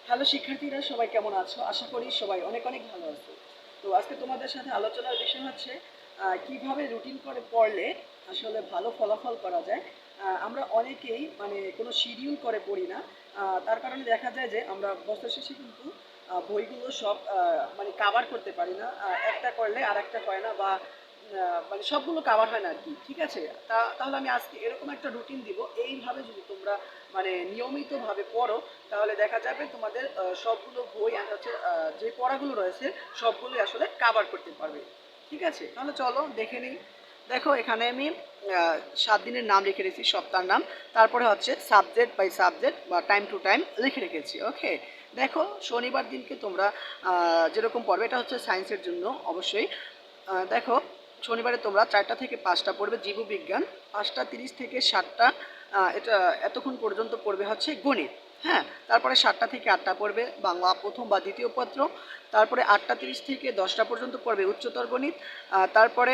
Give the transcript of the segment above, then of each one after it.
Hello শিক্ষার্থীরা, সবাই কেমন আছো? আশা করি সবাই অনেক অনেক ভালো আছো। তো আজকে তোমাদের সাথে আলোচনার বিষয় হচ্ছে কিভাবে রুটিন করে পড়লে আসলে ভালো ফলাফল করা যায়। আমরা অনেকেই মানে কোনো শিডিউল করে পড়ি না। তার কারণে দেখা যায় যে আমরা বছর শেষে কিন্তু বইগুলো সব মানে কাভার করতে পারি না। একটা করলে আর একটা হয় না, বা মানে সবগুলো কাভার হয় না আর কি। ঠিক আছে, তাহলে আমি আজকে এরকম একটা রুটিন দিব। এইভাবে যদি তোমরা মানে নিয়মিতভাবে পড়ো, তাহলে দেখা যাবে তোমাদের সবগুলো বই আর হচ্ছে যে পড়াগুলো রয়েছে সবগুলোই আসলে কাভার করতে পারবে। ঠিক আছে, তাহলে চলো দেখে নিই। দেখো, এখানে আমি 7 দিনের নাম লিখে রেখেছি, সপ্তাহের নাম। তারপরে হচ্ছে সাবজেক্ট বাই সাবজেক্ট বা টাইম টু টাইম লিখে রেখেছি। ওকে, দেখো শনিবার দিনকে তোমরা যেরকম পড়বে, এটা হচ্ছে সায়েন্সের জন্য অবশ্যই। দেখো, শনিবারে তোমরা 4টা থেকে 5টা পড়বে জীববিজ্ঞান, 5টা 30 থেকে 7টা এটা এতক্ষণ পর্যন্ত পড়বে হচ্ছে গণিত। হ্যাঁ, তারপরে 7টা থেকে 8টা পড়বে বাংলা প্রথম বা দ্বিতীয় পত্র। তারপরে 8টা 30 থেকে 10টা পর্যন্ত পড়বে উচ্চতর গণিত। তারপরে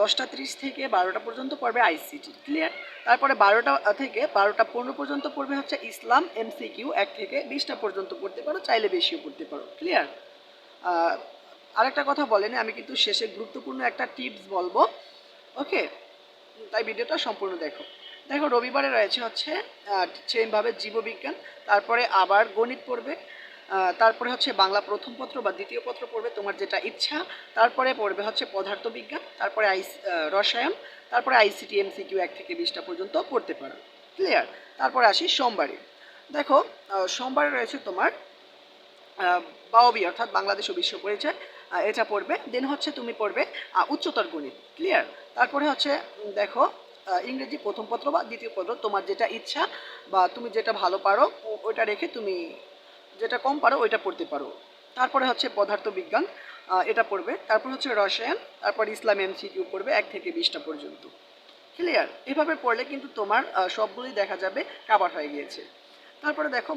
10টা 30 থেকে 12টা পর্যন্ত পড়বে আইসিটি। ক্লিয়ার? তারপরে 12টা থেকে 12টা 15 পর্যন্ত পড়বে হচ্ছে ইসলাম এমসিকিউ, 1 থেকে 20টা পর্যন্ত পড়তে পারো, চাইলে বেশিও পড়তে পারো। ক্লিয়ার? আরেকটা কথা বলেনি, আমি কিন্তু শেষে গুরুত্বপূর্ণ একটা টিপস বলবো। ওকে, তাই ভিডিওটা সম্পূর্ণ দেখো। দেখো, রবিবারে রয়েছে হচ্ছে সেমভাবে জীববিজ্ঞান, তারপরে আবার গণিত পড়বে, তারপরে হচ্ছে বাংলা প্রথম পত্র বা দ্বিতীয় পত্র পড়বে, তোমার যেটা ইচ্ছা। তারপরে পড়বে হচ্ছে পদার্থবিজ্ঞান, তারপরে রসায়ন, তারপরে আইসিটি এমসিকিউ 1 থেকে 20টা পর্যন্ত পড়তে পারো। ক্লিয়ার? তারপরে আসি সোমবারে। দেখো, সোমবারে রয়েছে তোমার বাওবি অর্থাৎ বাংলাদেশ ও বিশ্ব পরিচয়, এটা পড়বে। দেন হচ্ছে তুমি পড়বে উচ্চতর গণিত। ক্লিয়ার? তারপরে হচ্ছে দেখো, ইংরেজি প্রথম পত্র বা দ্বিতীয় পত্র, তোমার যেটা ইচ্ছা বা তুমি যেটা ভালো পারো ওইটা রেখে তুমি যেটা কম পারো ওইটা পড়তে পারো। তারপরে হচ্ছে পদার্থবিজ্ঞান, এটা পড়বে। তারপর হচ্ছে রসায়ন, তারপর ইসলাম এমসিকিউ পড়বে 1 থেকে 20টা পর্যন্ত। ক্লিয়ার? এভাবে পড়লে কিন্তু তোমার সবগুলোই দেখা যাবে কাভার হয়ে গিয়েছে। তারপরে দেখো,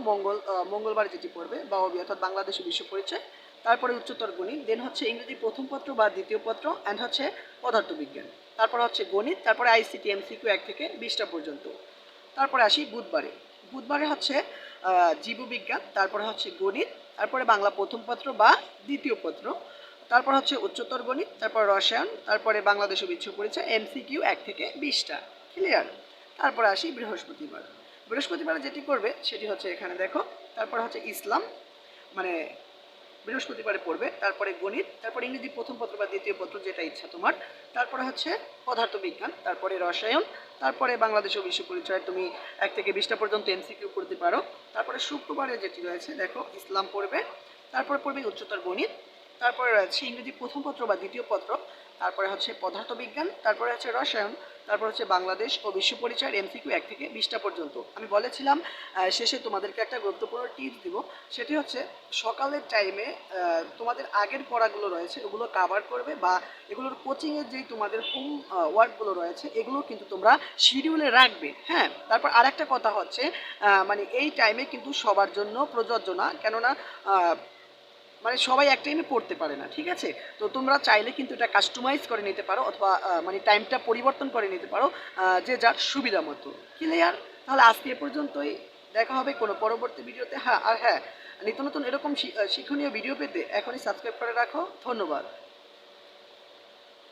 মঙ্গলবার যেটি পড়বে বাওবি অর্থাৎ বাংলাদেশ ও বিশ্ব পরিচয়, তারপরে উচ্চতর গণিত, দেন হচ্ছে ইংরেজি প্রথম পত্র বা দ্বিতীয় পত্র অ্যান্ড হচ্ছে পদার্থবিজ্ঞান, তারপর হচ্ছে গণিত, তারপরে আইসিটি এমসিকিউ 1 থেকে 20টা পর্যন্ত। তারপরে আসি বুধবারে। বুধবারে হচ্ছে জীববিজ্ঞান, তারপরে হচ্ছে গণিত, তারপরে বাংলা প্রথম পত্র বা দ্বিতীয় পত্র, তারপর হচ্ছে উচ্চতর গণিত, তারপর রসায়ন, তারপরে বাংলাদেশ ও বিশ্ব পরিচয় এমসিকিউ 1 থেকে 20টা। ক্লিয়ার? তারপরে আসি বৃহস্পতিবার। বৃহস্পতিবার যেটি করবে সেটি হচ্ছে এখানে দেখো, তারপর হচ্ছে ইসলাম মানে বৃহস্পতিবারে পড়বে, তারপরে গণিত, তারপরে ইংরেজি প্রথম পত্র বা দ্বিতীয় পত্র যেটা ইচ্ছা তোমার, তারপরে হচ্ছে পদার্থবিজ্ঞান, তারপরে রসায়ন, তারপরে বাংলাদেশ ও বিশ্ব পরিচয় তুমি 1 থেকে 20টা পর্যন্ত এমসিকিউ করতে পারো। তারপরে শুক্রবারে যেটি রয়েছে দেখো, ইসলাম পড়বে, তারপরে পড়বে উচ্চতর গণিত, তারপরে রয়েছে ইংরেজি প্রথম পত্র বা দ্বিতীয় পত্র, তারপরে হচ্ছে পদার্থবিজ্ঞান, তারপরে হচ্ছে রসায়ন, তারপর হচ্ছে বাংলাদেশ ও বিশ্ব পরিচয়ের এমসিকিউ 1 থেকে 20টা পর্যন্ত। আমি বলেছিলাম শেষে তোমাদেরকে একটা গুরুত্বপূর্ণ টিপস দিব, সেটি হচ্ছে সকালের টাইমে তোমাদের আগের পড়াগুলো রয়েছে ওগুলো কাভার করবে, বা এগুলোর কোচিংয়ের যেই তোমাদের হোম ওয়ার্কগুলো রয়েছে এগুলো কিন্তু তোমরা শিডিউলে রাখবে। হ্যাঁ, তারপর আরেকটা কথা হচ্ছে মানে এই টাইমে কিন্তু সবার জন্য প্রযোজ্য না, কেননা মানে সবাই এক টাইমে পড়তে পারে না। ঠিক আছে, তো তোমরা চাইলে কিন্তু এটা কাস্টমাইজ করে নিতে পারো, অথবা মানে টাইমটা পরিবর্তন করে নিতে পারো যে যার সুবিধা মতো। ক্লিয়ার? তাহলে আজকে এ পর্যন্তই, দেখা হবে কোনো পরবর্তী ভিডিওতে। হ্যাঁ, আর হ্যাঁ, নিত্য নতুন এরকম শিক্ষণীয় ভিডিও পেতে এখনই সাবস্ক্রাইব করে রাখো। ধন্যবাদ।